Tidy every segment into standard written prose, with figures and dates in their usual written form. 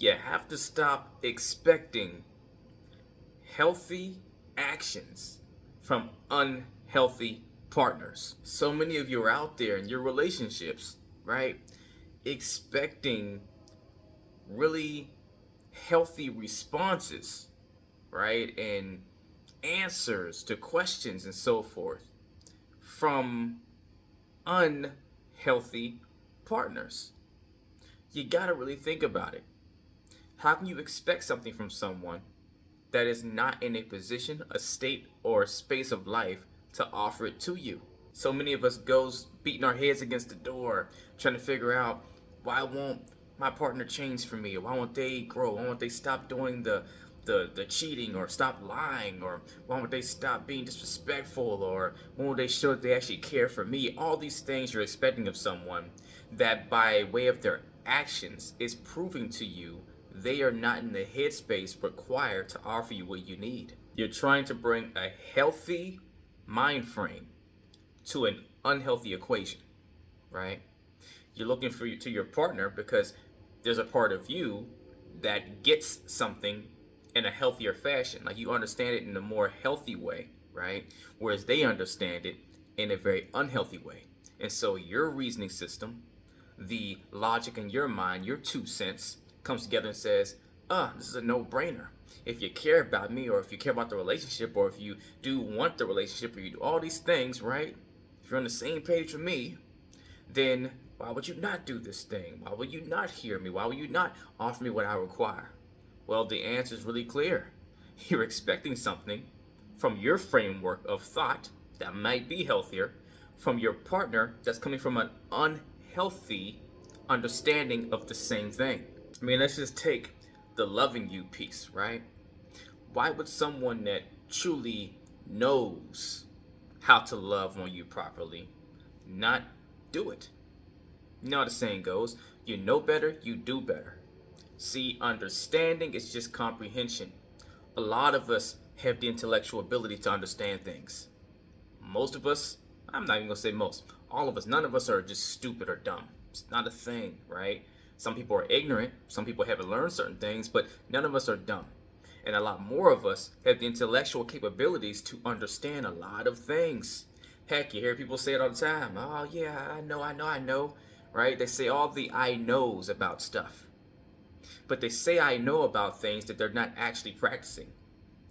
You have to stop expecting healthy actions from unhealthy partners. So many of you are out there in your relationships, right? Expecting really healthy responses, right? And answers to questions and so forth from unhealthy partners. You got to really think about it. How can you expect something from someone that is not in a position, a state, or a space of life to offer it to you? So many of us goes beating our heads against the door, trying to figure out, why won't my partner change for me? Or why won't they grow? Why won't they stop doing the cheating, or stop lying, or why won't they stop being disrespectful, or when will they show that they actually care for me? All these things you're expecting of someone that by way of their actions is proving to you they are not in the headspace required to offer you what you need. You're trying to bring a healthy mind frame to an unhealthy equation, right? You're looking for to your partner because there's a part of you that gets something in a healthier fashion. Like, you understand it in a more healthy way, right? Whereas they understand it in a very unhealthy way. And so your reasoning system, the logic in your mind, your 2 cents, comes together and says, this is a no-brainer. If you care about me, or if you care about the relationship, or if you do want the relationship, or you do all these things, right? If you're on the same page with me, then why would you not do this thing? Why would you not hear me? Why would you not offer me what I require? Well, the answer is really clear. You're expecting something from your framework of thought that might be healthier from your partner that's coming from an unhealthy understanding of the same thing. I mean, let's just take the loving you piece, right? Why would someone that truly knows how to love on you properly not do it? You know how the saying goes, you know better, you do better. See, understanding is just comprehension. A lot of us have the intellectual ability to understand things. Most of us, I'm not even gonna say most, all of us, none of us are just stupid or dumb. It's not a thing, right? Some people are ignorant, some people haven't learned certain things, but none of us are dumb. And a lot more of us have the intellectual capabilities to understand a lot of things. Heck, you hear people say it all the time. Oh, yeah, I know, right? They say all the I knows about stuff. But they say I know about things that they're not actually practicing.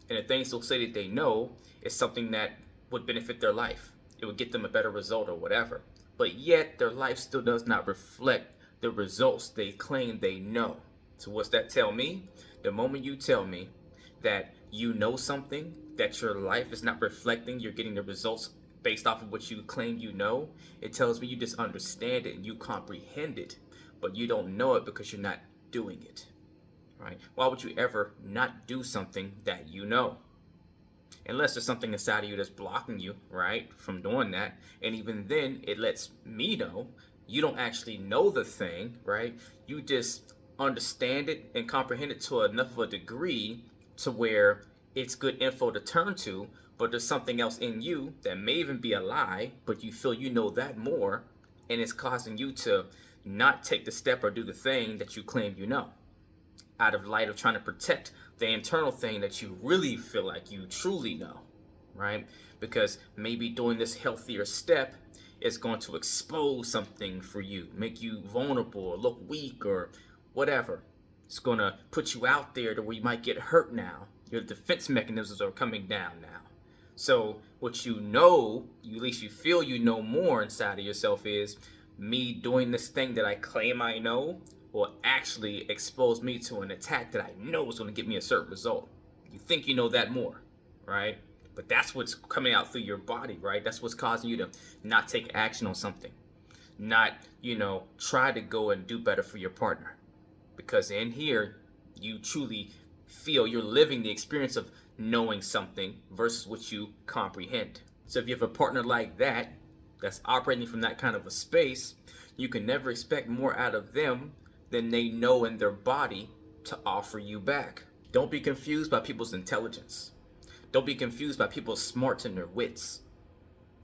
And the things they'll say that they know is something that would benefit their life. It would get them a better result or whatever. But yet their life still does not reflect the results they claim they know. So what's that tell me? The moment you tell me that you know something, that your life is not reflecting, you're getting the results based off of what you claim you know, it tells me you just understand it and you comprehend it, but you don't know it because you're not doing it. Right? Why would you ever not do something that you know? Unless there's something inside of you that's blocking you, right, from doing that. And even then, it lets me know you don't actually know the thing, right? You just understand it and comprehend it to enough of a degree to where it's good info to turn to, but there's something else in you that may even be a lie, but you feel you know that more, and it's causing you to not take the step or do the thing that you claim you know, out of light of trying to protect the internal thing that you really feel like you truly know, right? Because maybe doing this healthier step is going to expose something for you, make you vulnerable or look weak or whatever. It's going to put you out there to where you might get hurt now. Your defense mechanisms are coming down now. So what you know, at least you feel you know more inside of yourself, is me doing this thing that I claim I know will actually expose me to an attack that I know is going to get me a certain result. You think you know that more, right? But that's what's coming out through your body, right? That's what's causing you to not take action on something, not, try to go and do better for your partner. Because in here, you truly feel you're living the experience of knowing something versus what you comprehend. So if you have a partner like that, that's operating from that kind of a space, you can never expect more out of them than they know in their body to offer you back. Don't be confused by people's intelligence. Don't be confused by people's smarts and their wits.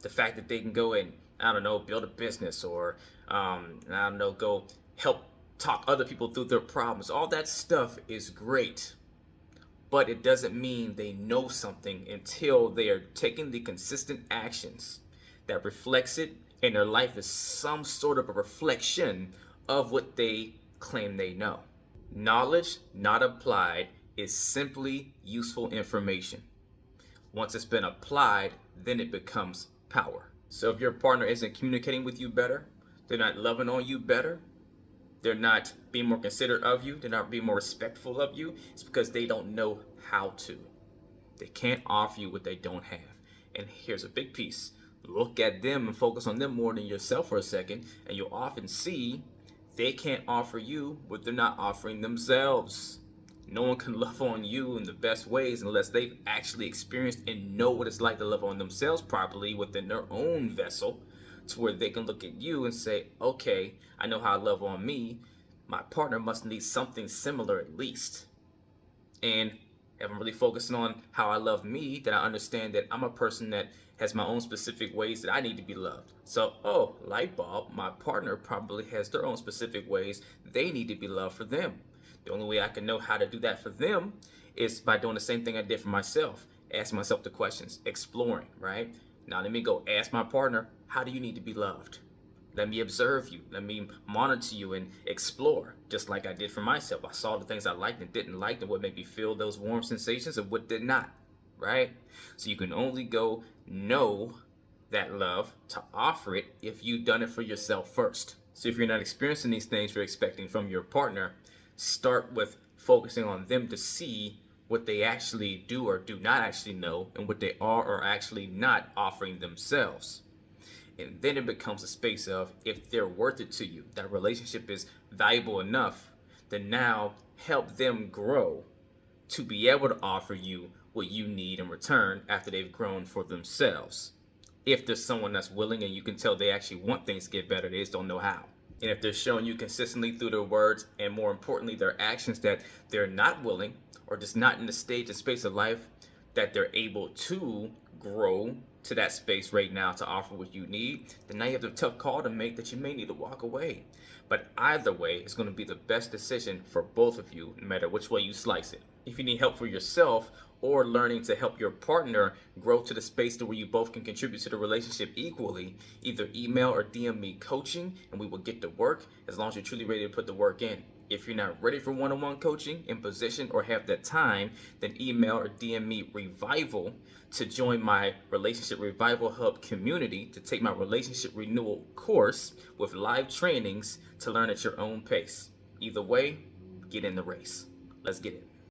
The fact that they can go and, I don't know, build a business, or, go help talk other people through their problems. All that stuff is great, but it doesn't mean they know something until they are taking the consistent actions that reflects it, and their life is some sort of a reflection of what they claim they know. Knowledge not applied is simply useful information. Once it's been applied, then it becomes power. So if your partner isn't communicating with you better, they're not loving on you better, they're not being more considerate of you, they're not being more respectful of you, it's because they don't know how to. They can't offer you what they don't have. And here's a big piece. Look at them and focus on them more than yourself for a second, and you'll often see they can't offer you what they're not offering themselves. No one can love on you in the best ways unless they've actually experienced and know what it's like to love on themselves properly within their own vessel, to where they can look at you and say, okay, I know how to love on me. My partner must need something similar at least. And if I'm really focusing on how I love me, then I understand that I'm a person that has my own specific ways that I need to be loved. So, oh, light bulb, my partner probably has their own specific ways they need to be loved for them. The only way I can know how to do that for them is by doing the same thing I did for myself, asking myself the questions, exploring, right? Now let me go ask my partner, how do you need to be loved? Let me observe you. Let me monitor you and explore, just like I did for myself. I saw the things I liked and didn't like and what made me feel those warm sensations and what did not, right? So you can only go know that love to offer it if you've done it for yourself first. So if you're not experiencing these things you're expecting from your partner, start with focusing on them to see what they actually do or do not actually know and what they are or actually not offering themselves. And then it becomes a space of, if they're worth it to you, that relationship is valuable enough, then now help them grow to be able to offer you what you need in return after they've grown for themselves. If there's someone that's willing and you can tell they actually want things to get better, they just don't know how. And if they're showing you consistently through their words and more importantly their actions that they're not willing or just not in the stage and space of life that they're able to grow to that space right now to offer what you need, then now you have the tough call to make that you may need to walk away. But either way, it's going to be the best decision for both of you, no matter which way you slice it. If you need help for yourself or learning to help your partner grow to the space to where you both can contribute to the relationship equally, either email or DM me coaching and we will get to work, as long as you're truly ready to put the work in. If you're not ready for one-on-one coaching in position or have that time, then email or DM me Revival to join my Relationship Revival Hub community to take my relationship renewal course with live trainings to learn at your own pace. Either way, get in the race. Let's get it.